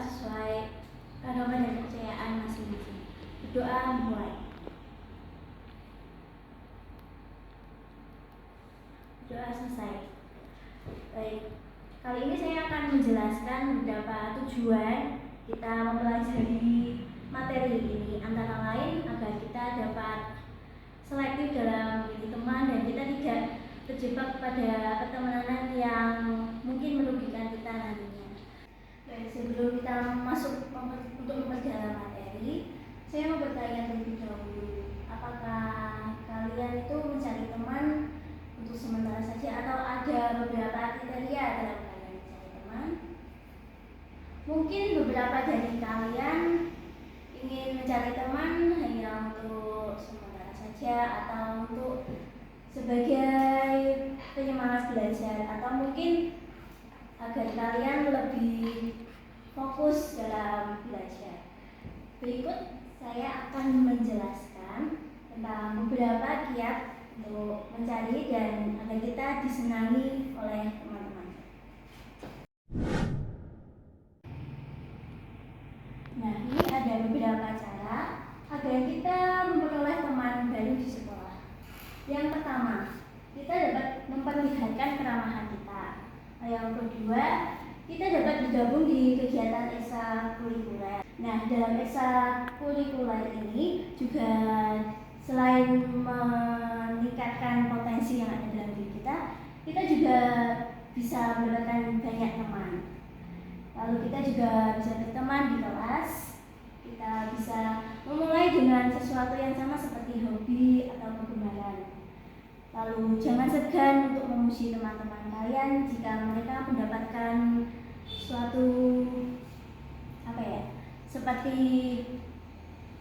sesuai agama dan kepercayaan masing-masing. Berdoa mulai. Doa selesai. Baik, kali ini saya akan menjelaskan beberapa tujuan kita mempelajari materi ini, antara lain agar kita dapat selektif dalam memilih teman dan kita tidak terjebak pada pertemanan yang mungkin merugikan kita nantinya. Baik, sebelum kita masuk untuk memperdalam materi, saya mau bertanya terlebih dahulu, apakah kalian itu mencari teman untuk sementara saja atau ada beberapa kriteria dalam kalian mencari teman? Mungkin beberapa dari kalian ingin mencari teman hanya untuk sementara saja atau untuk sebagai penyemangat belajar, atau mungkin agar kalian lebih fokus dalam belajar. Berikut saya akan menjelaskan tentang beberapa kiat untuk mencari dan agar kita disenangi oleh teman-teman. Nah, ini ada beberapa cara agar kita memperoleh teman baru di sekolah. Yang pertama, kita dapat memperlihatkan keramahan kita. Yang kedua, kita dapat bergabung di kegiatan ekstrakurikuler. Nah, dalam ekstrakurikuler ini juga selain meningkatkan potensi yang ada dalam diri kita juga bisa mendapatkan banyak teman. Lalu kita juga bisa berteman di kelas. Kita bisa memulai dengan sesuatu yang sama seperti hobi atau kegemaran. Lalu jangan segan untuk memuji teman-teman kalian jika mereka mendapatkan suatu seperti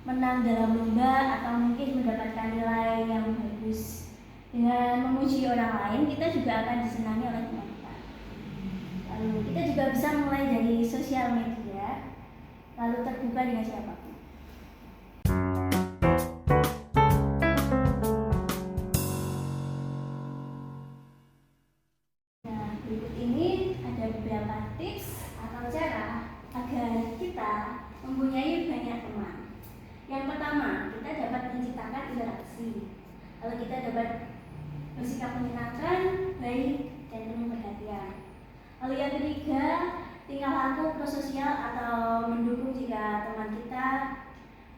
menang dalam lomba atau mungkin mendapatkan nilai yang bagus. Dengan memuji orang lain, kita juga akan disenangi oleh teman kita. Lalu kita juga bisa mulai dari sosial media, lalu terbuka dengan siapapun. Nah, berikut ini ada beberapa tips atau cara agar kita mempunyai banyak teman. Yang pertama, kita dapat menciptakan interaksi. Lalu kita dapat bersikap menyenangkan, baik, dan penuh perhatian. Lalu yang ketiga, tingkah laku prososial atau mendukung jika teman kita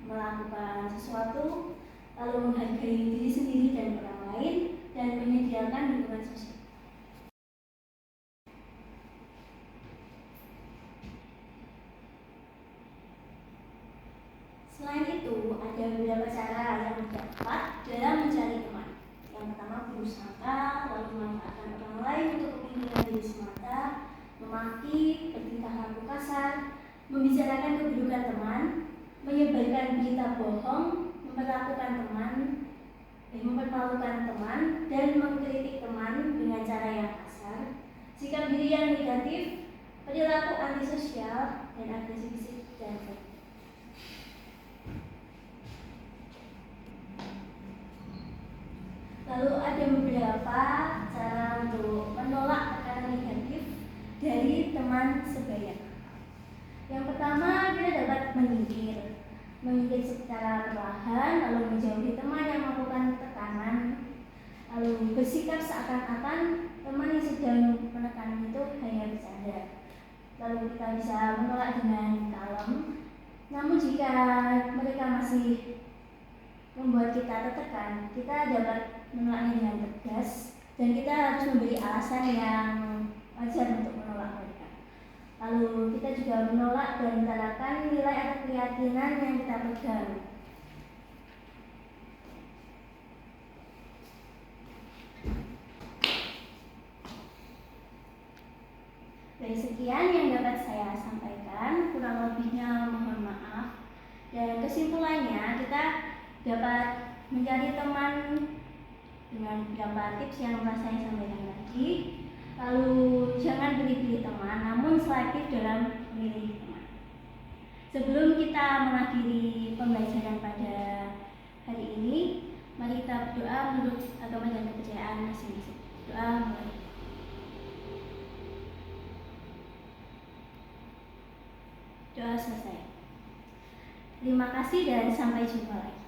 melakukan sesuatu, lalu menghargai diri sendiri dan orang lain, dan menyediakan lingkungan sosial. Selain itu, ada beberapa cara yang dapat dalam mencari teman. Yang pertama, berusaha, lalu memanfaatkan orang lain untuk kepentingan diri semata, memaki, bertingkah laku kasar, membicarakan keburukan teman, menyebarkan berita bohong, mempermalukan teman, dan mengkritik teman dengan cara yang kasar, sikap diri yang negatif, perilaku antisosial, dan agresivitas dan Lalu ada beberapa cara untuk menolak tekanan negatif dari teman sebaya. Yang pertama, kita dapat menyingkir secara perlahan, lalu menjauhi teman yang melakukan tekanan, lalu bersikap seakan-akan teman yang sedang menekan itu hanya bercanda. Lalu kita bisa menolak dengan kalem. Namun jika mereka masih membuat kita tertekan, kita dapat menolaknya dengan tegas, dan kita harus memberi alasan yang wajar untuk menolak mereka. Lalu kita juga menolak dan mengutarakan nilai atau keyakinan yang kita pegang. Dari sekian yang dapat saya sampaikan, kurang lebihnya mohon maaf. Dan kesimpulannya, kita dapat mencari teman dengan beberapa tips yang telah saya sampaikan tadi. Lalu jangan pilih-pilih teman, namun selektif dalam memilih teman. Sebelum kita mengakhiri pembelajaran pada hari ini, mari kita berdoa menurut agama dan kepercayaan masing-masing. Doa mulai. Doa selesai. Terima kasih dan sampai jumpa lagi.